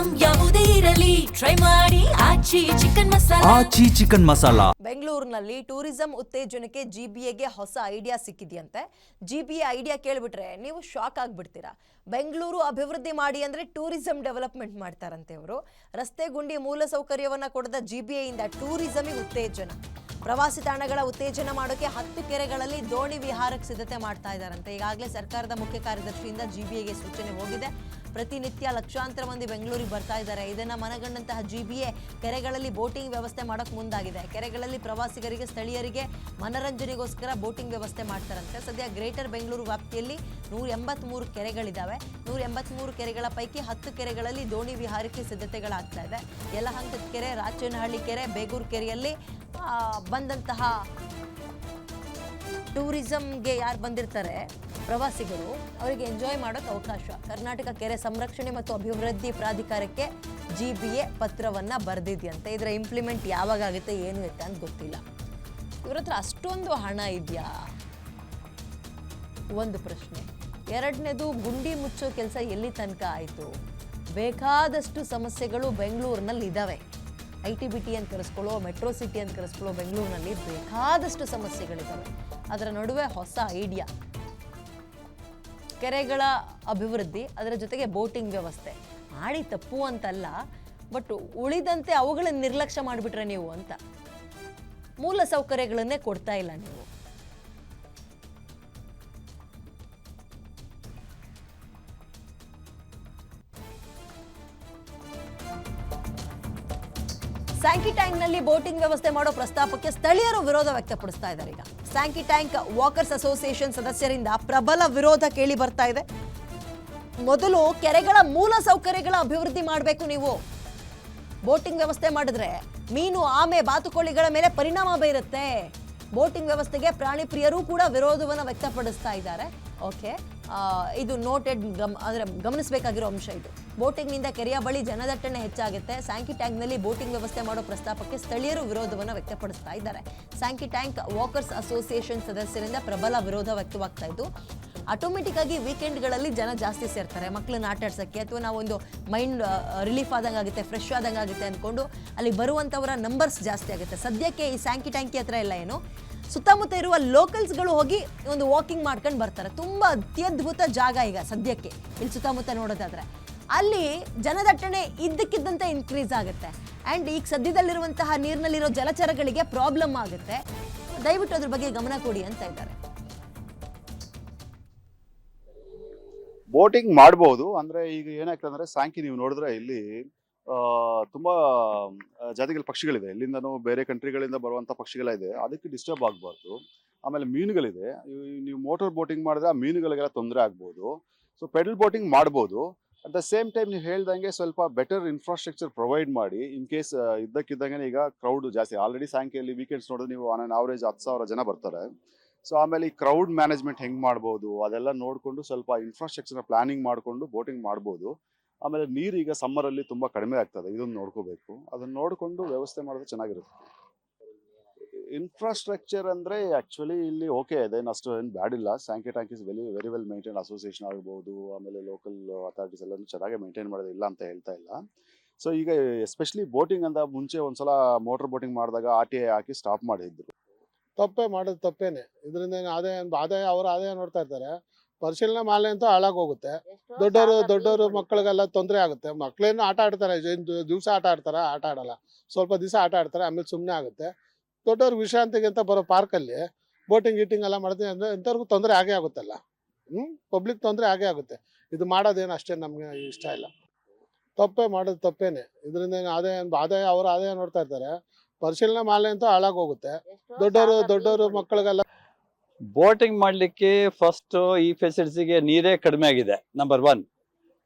Item ಯಾವುದೇ ಇರಲಿ try ಮಾಡಿ ಆಚಿ ಚಿಕನ್ ಮಸಾಲಾ. ಬೆಂಗಳೂರಿನಲ್ಲಿ ಟೂರಿಸಂ ಉತ್ತೇಜನಕ್ಕೆ ಜಿಬಿಎಗೆ ಹೊಸ ಐಡಿಯಾ ಸಿಕ್ಕಿದೆಯಂತೆ. ಜಿಬಿಎ ಐಡಿಯಾ ಕೇಳಿಬಿಟ್ರೆ ನೀವು ಶಾಕ್ ಆಗ್ಬಿಡ್ತೀರಾ. ಬೆಂಗಳೂರು ಅಭಿವೃದ್ಧಿ ಮಾಡಿ ಅಂದ್ರೆ ಟೂರಿಸಂ ಡೆವಲಪ್ಮೆಂಟ್ ಮಾಡ್ತಾರಂತೆ ಅವರು. ರಸ್ತೆ ಗುಂಡಿ ಮೂಲಸೌಕರ್ಯವನ್ನ ಕೊಡದ ಜಿಬಿಎ ಇಂದ ಟೂರಿಸಂಗೆ ಉತ್ತೇಜನ. ಪ್ರವಾಸಿ ತಾಣಗಳ ಉತ್ತೇಜನ ಮಾಡೋಕೆ 10 ಕೆರೆಗಳಲ್ಲಿ ದೋಣಿ ವಿಹಾರಕ್ಕೆ ಸಿದ್ಧತೆ ಮಾಡ್ತಾ ಇದ್ದಾರಂತೆ. ಈಗಾಗಲೇ ಸರ್ಕಾರದ ಮುಖ್ಯ ಕಾರ್ಯದರ್ಶಿಯಿಂದ ಜಿಬಿಎಗೆ ಸೂಚನೆ ಹೋಗಿದೆ. ಪ್ರತಿನಿತ್ಯ ಲಕ್ಷಾಂತರ ಮಂದಿ ಬೆಂಗಳೂರಿಗೆ ಬರ್ತಾ ಇದ್ದಾರೆ. ಇದನ್ನ ಮನಗಂಡಂತಹ ಜಿಬಿಎ ಕೆರೆಗಳಲ್ಲಿ ಬೋಟಿಂಗ್ ವ್ಯವಸ್ಥೆ ಮಾಡೋಕೆ ಮುಂದಾಗಿದೆ. ಕೆರೆಗಳಲ್ಲಿ ಪ್ರವಾಸಿಗರಿಗೆ ಸ್ಥಳೀಯರಿಗೆ ಮನರಂಜನೆಗೋಸ್ಕರ ಬೋಟಿಂಗ್ ವ್ಯವಸ್ಥೆ ಮಾಡ್ತಾರಂತೆ. ಸದ್ಯ ಗ್ರೇಟರ್ ಬೆಂಗಳೂರು ವ್ಯಾಪ್ತಿಯಲ್ಲಿ 183 ಕೆರೆಗಳಿದ್ದಾವೆ. 183 ಕೆರೆಗಳ ಪೈಕಿ 10 ಕೆರೆಗಳಲ್ಲಿ ದೋಣಿ ವಿಹಾರಕ್ಕೆ ಸಿದ್ಧತೆಗಳಾಗ್ತಾ ಇದೆ. ಯಲಹಂಕದ ಕೆರೆ, ರಾಚನಹಳ್ಳಿ ಕೆರೆ, ಬೇಗೂರು ಕೆರೆಯಲ್ಲಿ ಬಂದಂತಹ ಟೂರಿಸಂಗೆ ಯಾರು ಬಂದಿರ್ತಾರೆ ಪ್ರವಾಸಿಗರು ಅವರಿಗೆ ಎಂಜಾಯ್ ಮಾಡೋಕೆ ಅವಕಾಶ. ಕರ್ನಾಟಕ ಕೆರೆ ಸಂರಕ್ಷಣೆ ಮತ್ತು ಅಭಿವೃದ್ಧಿ ಪ್ರಾಧಿಕಾರಕ್ಕೆ ಜಿಬಿಎ ಪತ್ರವನ್ನ ಬರೆದಿದೆಯಂತೆ. ಇದರ ಇಂಪ್ಲಿಮೆಂಟ್ ಯಾವಾಗ ಆಗುತ್ತೆ ಏನು ಎತ್ತ ಅಂತ ಗೊತ್ತಿಲ್ಲ. ಇವ್ರ ಹತ್ರ ಅಷ್ಟೊಂದು ಹಣ ಇದೆಯಾ ಒಂದು ಪ್ರಶ್ನೆ. ಎರಡನೇದು, ಗುಂಡಿ ಮುಚ್ಚೋ ಕೆಲಸ ಎಲ್ಲಿ ತನಕ ಆಯಿತು? ಬೇಕಾದಷ್ಟು ಸಮಸ್ಯೆಗಳು ಬೆಂಗಳೂರಿನಲ್ಲಿ ಇದ್ದಾವೆ. ITBT ಅಂತ ಕರೆಸ್ಕೊಳ್ಳೋ, ಮೆಟ್ರೋ ಸಿಟಿ ಅಂತ ಕರೆಸ್ಕೊಳ್ಳೋ ಬೆಂಗಳೂರಿನಲ್ಲಿ ಬೇಕಾದಷ್ಟು ಸಮಸ್ಯೆಗಳಿದ್ದಾವೆ. ಅದರ ನಡುವೆ ಹೊಸ ಐಡಿಯಾ, ಕೆರೆಗಳ ಅಭಿವೃದ್ಧಿ, ಅದರ ಜೊತೆಗೆ ಬೋಟಿಂಗ್ ವ್ಯವಸ್ಥೆ ಮಾಡಿ ತಪ್ಪು ಅಂತಲ್ಲ, ಬಟ್ ಉಳಿದಂತೆ ಅವುಗಳನ್ನು ನಿರ್ಲಕ್ಷ್ಯ ಮಾಡಿಬಿಟ್ರೆ ನೀವು ಅಂತ. ಮೂಲ ಸೌಕರ್ಯಗಳನ್ನೇ ಕೊಡ್ತಾ ಇಲ್ಲ ನೀವು. ಸ್ಯಾಂಕಿ ಟ್ಯಾಂಕ್ನಲ್ಲಿ ಬೋಟಿಂಗ್ ವ್ಯವಸ್ಥೆ ಮಾಡೋ ಪ್ರಸ್ತಾಪಕ್ಕೆ ಸ್ಥಳೀಯರು ವಿರೋಧ ವ್ಯಕ್ತಪಡಿಸ್ತಾ ಇದ್ದಾರೆ. ಈಗ ಸ್ಯಾಂಕಿ ಟ್ಯಾಂಕ್ ವಾಕರ್ಸ್ ಅಸೋಸಿಯೇಷನ್ ಸದಸ್ಯರಿಂದ ಪ್ರಬಲ ವಿರೋಧ ಕೇಳಿ ಬರ್ತಾ ಇದೆ. ಮೊದಲು ಕೆರೆಗಳ ಮೂಲ ಸೌಕರ್ಯಗಳ ಅಭಿವೃದ್ಧಿ ಮಾಡಬೇಕು. ನೀವು ಬೋಟಿಂಗ್ ವ್ಯವಸ್ಥೆ ಮಾಡಿದ್ರೆ ಮೀನು, ಆಮೆ, ಬಾತುಕೋಳಿಗಳ ಮೇಲೆ ಪರಿಣಾಮ ಬೀರುತ್ತೆ. ಬೋಟಿಂಗ್ ವ್ಯವಸ್ಥೆಗೆ ಪ್ರಾಣಿ ಪ್ರಿಯರು ಕೂಡ ವಿರೋಧವನ್ನು ವ್ಯಕ್ತಪಡಿಸ್ತಾ ಇದ್ದಾರೆ. ಓಕೆ, ಇದು ನೋಟೆಡ್, ಅಂದರೆ ಗಮನಿಸಬೇಕಾಗಿರೋ ಅಂಶ ಇದು. ಬೋಟಿಂಗ್ನಿಂದ ಕೆರೆಯ ಬಳಿ ಜನದಟ್ಟಣೆ ಹೆಚ್ಚಾಗುತ್ತೆ. ಸ್ಯಾಂಕಿ ಟ್ಯಾಂಕ್ನಲ್ಲಿ ಬೋಟಿಂಗ್ ವ್ಯವಸ್ಥೆ ಮಾಡೋ ಪ್ರಸ್ತಾಪಕ್ಕೆ ಸ್ಥಳೀಯರು ವಿರೋಧವನ್ನು ವ್ಯಕ್ತಪಡಿಸ್ತಾ ಇದ್ದಾರೆ. ಸ್ಯಾಂಕಿ ಟ್ಯಾಂಕ್ ವಾಕರ್ಸ್ ಅಸೋಸಿಯೇಷನ್ ಸದಸ್ಯರಿಂದ ಪ್ರಬಲ ವಿರೋಧ ವ್ಯಕ್ತವಾಗ್ತಾ ಇದ್ದು, ಆಟೋಮೆಟಿಕ್ ಆಗಿ ವೀಕೆಂಡ್ಗಳಲ್ಲಿ ಜನ ಜಾಸ್ತಿ ಸೇರ್ತಾರೆ ಮಕ್ಕಳನ್ನ ಆಟ ಆಡ್ಸೋಕ್ಕೆ, ಅಥವಾ ನಾವೊಂದು ಮೈಂಡ್ ರಿಲೀಫ್ ಆದಂಗೆ ಆಗುತ್ತೆ, ಫ್ರೆಶ್ ಆದಂಗೆ ಆಗುತ್ತೆ ಅಂದ್ಕೊಂಡು ಅಲ್ಲಿ ಬರುವಂಥವರ ನಂಬರ್ಸ್ ಜಾಸ್ತಿ ಆಗುತ್ತೆ. ಸದ್ಯಕ್ಕೆ ಈ ಸ್ಯಾಂಕಿ ಟ್ಯಾಂಕಿ ಹತ್ರ ಎಲ್ಲ ಏನು ಸುತ್ತಮುತ್ತ ಇರುವ ಲೋಕಲ್ಸ್ಗಳು ಹೋಗಿ ಒಂದು ವಾಕಿಂಗ್ ಮಾಡ್ಕೊಂಡು ಬರ್ತಾರೆ. ತುಂಬ ಅತ್ಯದ್ಭುತ ಜಾಗ ಈಗ ಸದ್ಯಕ್ಕೆ ಇಲ್ಲಿ ಸುತ್ತಮುತ್ತ ನೋಡೋದಾದ್ರೆ. ಅಲ್ಲಿ ಜನದಟ್ಟಣೆ ಇದ್ದಕ್ಕಿದ್ದಂತೆ ಇನ್ಕ್ರೀಸ್ ಆಗುತ್ತೆ. ಆ್ಯಂಡ್ ಈಗ ಸದ್ಯದಲ್ಲಿರುವಂತಹ ನೀರಿನಲ್ಲಿರೋ ಜಲಚರಗಳಿಗೆ ಪ್ರಾಬ್ಲಮ್ ಆಗುತ್ತೆ. ದಯವಿಟ್ಟು ಅದ್ರ ಬಗ್ಗೆ ಗಮನ ಕೊಡಿ ಅಂತ ಇದ್ದಾರೆ. ಬೋಟಿಂಗ್ ಮಾಡಬಹುದು. ಅಂದ್ರೆ ಈಗ ಏನಾಗ್ತದೆ ಅಂದ್ರೆ ಸ್ಯಾಂಕಿ ನೀವು ನೋಡಿದ್ರೆ ಇಲ್ಲಿ ತುಂಬಾ ಜಾತಿಗಳ ಪಕ್ಷಿಗಳಿದೆ. ಇಲ್ಲಿಂದನೂ ಬೇರೆ ಕಂಟ್ರಿಗಳಿಂದ ಬರುವಂತ ಪಕ್ಷಿಗಳಿದೆ. ಅದಕ್ಕೆ ಡಿಸ್ಟರ್ಬ್ ಆಗಬಾರ್ದು. ಆಮೇಲೆ ಮೀನುಗಳಿದೆ. ನೀವು ಮೋಟರ್ ಬೋಟಿಂಗ್ ಮಾಡಿದ್ರೆ ಆ ಮೀನುಗಳಿಗೆಲ್ಲ ತೊಂದರೆ ಆಗ್ಬೋದು. ಸೊ ಪೆಡಲ್ ಬೋಟಿಂಗ್ ಮಾಡ್ಬೋದು. ಅಟ್ ದ ಸೇಮ್ ಟೈಮ್ ನೀವು ಹೇಳ್ದಂಗೆ ಸ್ವಲ್ಪ ಬೆಟರ್ ಇನ್ಫ್ರಾಸ್ಟ್ರಕ್ಚರ್ ಪ್ರೊವೈಡ್ ಮಾಡಿ. ಇನ್ ಕೇಸ್ ಇದ್ದಕ್ಕಿದ್ದಂಗೆ ಈಗ ಕ್ರೌಡ್ ಜಾಸ್ತಿ. ಆಲ್ರೆಡಿ ಸ್ಯಾಂಕಿಯಲ್ಲಿ ವೀಕೆಂಡ್ಸ್ ನೋಡಿದ್ರೆ ನೀವು ಆನ್ ಅವರೇಜ್ 10,000 ಜನ ಬರ್ತಾರೆ. ಸೊ ಆಮೇಲೆ ಈ ಕ್ರೌಡ್ ಮ್ಯಾನೇಜ್ಮೆಂಟ್ ಹೆಂಗ್ ಮಾಡ್ಬೋದು ಅದೆಲ್ಲ ನೋಡಿಕೊಂಡು ಸ್ವಲ್ಪ ಇನ್ಫ್ರಾಸ್ಟ್ರಕ್ಚರ್ ಪ್ಲಾನಿಂಗ್ ಮಾಡಿಕೊಂಡು ಬೋಟಿಂಗ್ ಮಾಡ್ಬೋದು. ಆಮೇಲೆ ನೀರು ಈಗ ಸಮ್ಮರ್ ಅಲ್ಲಿ ತುಂಬಾ ಕಡಿಮೆ ಆಗ್ತದೆ, ಇದನ್ನ ನೋಡ್ಕೋಬೇಕು. ಅದನ್ನ ನೋಡಿಕೊಂಡು ವ್ಯವಸ್ಥೆ ಮಾಡಿದ್ರೆ ಚೆನ್ನಾಗಿರುತ್ತೆ. ಇನ್ಫ್ರಾಸ್ಟ್ರಕ್ಚರ್ ಅಂದ್ರೆ ಆಕ್ಚುಲಿ ಇಲ್ಲಿ ಓಕೆ ಇದೆ, ಅಷ್ಟು ಏನು ಬ್ಯಾಡ್ ಇಲ್ಲ. Sankey tank is very well maintain. Association ಆಗ್ಬೋದು, ಆಮೇಲೆ ಲೋಕಲ್ ಅಥಾರಿಟೀಸ್ ಎಲ್ಲ ಚೆನ್ನಾಗಿ ಮೇಂಟೈನ್ ಮಾಡೋದು ಇಲ್ಲ ಅಂತ ಹೇಳ್ತಾ ಇಲ್ಲ. ಸೊ ಈಗ ಎಸ್ಪೆಷಲಿ ಬೋಟಿಂಗ್ ಅಂತ ಮುಂಚೆ ಒಂದ್ಸಲ ಮೋಟರ್ ಬೋಟಿಂಗ್ ಮಾಡಿದಾಗ RTI ಹಾಕಿ ಸ್ಟಾಪ್ ಮಾಡಿದ್ರು. ತಪ್ಪೇ ಮಾಡೋದು ತಪ್ಪೇನೆ. ಇದರಿಂದ ಆದಾಯ ಅವ್ರ ಆದಾಯ ನೋಡ್ತಾ ಇರ್ತಾರೆ. ಪರಿಶೀಲನೆ ಮಾಲೆ ಅಂತೂ ಹಾಳಾಗೋಗುತ್ತೆ. ದೊಡ್ಡವರು ಮಕ್ಕಳಿಗೆಲ್ಲ ತೊಂದರೆ ಆಗುತ್ತೆ. ಮಕ್ಕಳೇನು ಆಟ ಆಡ್ತಾರೆ, ದಿವಸ ಆಟ ಆಡಲ್ಲ. ಸ್ವಲ್ಪ ದಿವಸ ಆಟ ಆಡ್ತಾರೆ, ಆಮೇಲೆ ಸುಮ್ಮನೆ ಆಗುತ್ತೆ. ದೊಡ್ಡವ್ರ ವಿಶ್ರಾಂತಿಗೆ ಅಂತ ಬರೋ ಪಾರ್ಕಲ್ಲಿ ಬೋಟಿಂಗ್ ಗೀಟಿಂಗ್ ಎಲ್ಲ ಮಾಡ್ತೀವಿ ಅಂದ್ರೆ ಎಂಥವ್ರಿಗೂ ತೊಂದರೆ ಆಗೇ ಆಗುತ್ತಲ್ಲ. ಪಬ್ಲಿಕ್ ತೊಂದರೆ ಆಗೇ ಆಗುತ್ತೆ. ಇದು ಮಾಡೋದೇನು ಅಷ್ಟೇ ನಮ್ಗೆ ಇಷ್ಟ ಇಲ್ಲ. ತಪ್ಪೇ ಮಾಡೋದು ತಪ್ಪೇನೆ. ಇದರಿಂದ ಆದಾಯ ಅವ್ರ ಆದಾಯ ನೋಡ್ತಾ ಇರ್ತಾರೆ. ಪರಿಶೀಲನೆ ಮಾಲೆ ಅಂತೂ ಹಾಳಾಗೋಗುತ್ತೆ. ದೊಡ್ಡವರು ಮಕ್ಕಳಿಗೆಲ್ಲ ಬೋಟಿಂಗ್ ಮಾಡ್ಲಿಕ್ಕೆ ಫಸ್ಟ್ ಈ ಫೆಸಿಲಿಟಿಗೆ ನೀರೇ ಕಡಿಮೆ ಆಗಿದೆ. ನಂಬರ್ 1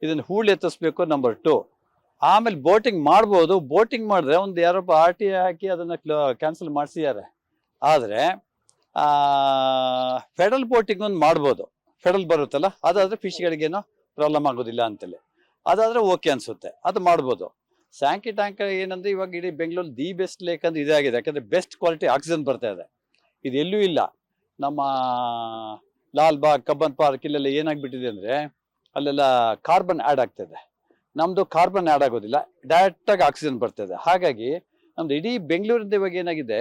ಇದನ್ನ ಹೂಳು ಎತ್ತಿಸ್ಬೇಕು. ನಂಬರ್ 2 ಆಮೇಲೆ ಬೋಟಿಂಗ್ ಮಾಡ್ಬೋದು. ಬೋಟಿಂಗ್ ಮಾಡಿದ್ರೆ ಒಂದು ಯಾರೊಬ್ಬ RTI ಹಾಕಿ ಅದನ್ನ ಕ್ಯಾನ್ಸಲ್ ಮಾಡಿಸಿದ್ದಾರೆ. ಆದರೆ ಫೆಡಲ್ ಬೋಟಿಂಗ್ ಒಂದು ಮಾಡ್ಬೋದು. ಫೆಡಲ್ ಬರುತ್ತಲ್ಲ, ಅದಾದ್ರೆ ಫಿಶ್ಗಳಿಗೇನೋ ಪ್ರಾಬ್ಲಮ್ ಆಗೋದಿಲ್ಲ ಅಂತೇಳಿ, ಅದಾದ್ರೆ ಓಕೆ ಅನ್ಸುತ್ತೆ, ಅದು ಮಾಡ್ಬೋದು. ಸ್ಯಾಂಕಿ ಟ್ಯಾಂಕ್ ಏನಂದ್ರೆ ಇವಾಗ ಇಡೀ ಬೆಂಗಳೂರು ದಿ ಬೆಸ್ಟ್ ಲೇಕ್ ಅಂದ್ರೆ ಇದೇ ಆಗಿದೆ. ಯಾಕಂದ್ರೆ ಬೆಸ್ಟ್ ಕ್ವಾಲಿಟಿ ಆಕ್ಸಿಜನ್ ಬರ್ತಾ ಇದೆ. ಇದು ಎಲ್ಲೂ ಇಲ್ಲ. ನಮ್ಮ ಲಾಲ್ ಬಾಗ್, ಕಬ್ಬನ್ ಪಾರ್ಕ್ ಇಲ್ಲೆಲ್ಲ ಏನಾಗ್ಬಿಟ್ಟಿದೆ ಅಂದ್ರೆ ಅಲ್ಲೆಲ್ಲ ಕಾರ್ಬನ್ ಆ್ಯಡ್ ಆಗ್ತಿದೆ. ನಮ್ದು ಕಾರ್ಬನ್ ಆ್ಯಡ್ ಆಗೋದಿಲ್ಲ, ಡೈರೆಕ್ಟ್ ಆಗಿ ಆಕ್ಸಿಜನ್ ಬರ್ತದೆ. ಹಾಗಾಗಿ ನಮ್ದು ಇಡೀ ಬೆಂಗಳೂರಿಂದ ಇವಾಗ ಏನಾಗಿದೆ,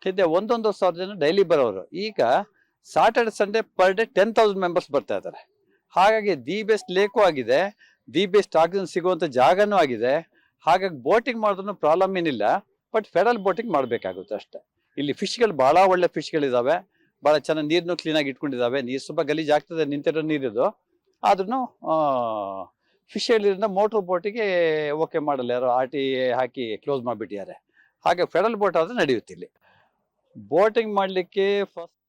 ಹಿಂದೆ 1,000 ಜನ ಡೈಲಿ ಬರೋರು, ಈಗ Saturday Sunday per day 10,000 members ಬರ್ತಾ ಇದ್ದಾರೆ. ಹಾಗಾಗಿ ದಿ ಬೆಸ್ಟ್ ಲೇಕು ಆಗಿದೆ, ದಿ ಬೆಸ್ಟ್ ಆಕ್ಸಿಜನ್ ಸಿಗುವಂತ ಜಾಗನೂ ಆಗಿದೆ. ಹಾಗಾಗಿ ಬೋಟಿಂಗ್ ಮಾಡಿದ್ರು ಪ್ರಾಬ್ಲಮ್ ಏನಿಲ್ಲ, ಬಟ್ ಫೆಡರಲ್ ಬೋಟಿಂಗ್ ಮಾಡಬೇಕಾಗುತ್ತೆ ಅಷ್ಟೇ. ಇಲ್ಲಿ ಫಿಶ್ಗಳು ಬಹಳ ಒಳ್ಳೆ ಫಿಶ್ಗಳಿದಾವೆ, ಬಹಳ ಚೆನ್ನಾಗಿ ನೀರನ್ನು ಕ್ಲೀನಾಗಿ ಇಟ್ಕೊಂಡಿದ್ದಾವೆ. ನೀರು ಸ್ವಲ್ಪ ಗಲೀಜ್ ಆಗ್ತದೆ, ನಿಂತಿರೋ ನೀರಿದು, ಆದ್ರೂ ಫಿಶ್ ಇರೋದ್ರಿಂದ ಮೋಟ್ರ್ ಬೋಟಿಗೆ ಓಕೆ ಮಾಡಲ್ಲ, ಯಾರೋ RT ಹಾಕಿ ಕ್ಲೋಸ್ ಮಾಡಿಬಿಟ್ಟಿದ್ದಾರೆ. ಹಾಗೆ ಫೆಡರಲ್ ಬೋಟ್ ಆದ್ರೆ ನಡೆಯುತ್ತೆ ಇಲ್ಲಿ ಬೋಟಿಂಗ್ ಮಾಡಲಿಕ್ಕೆ. ಫಸ್ಟ್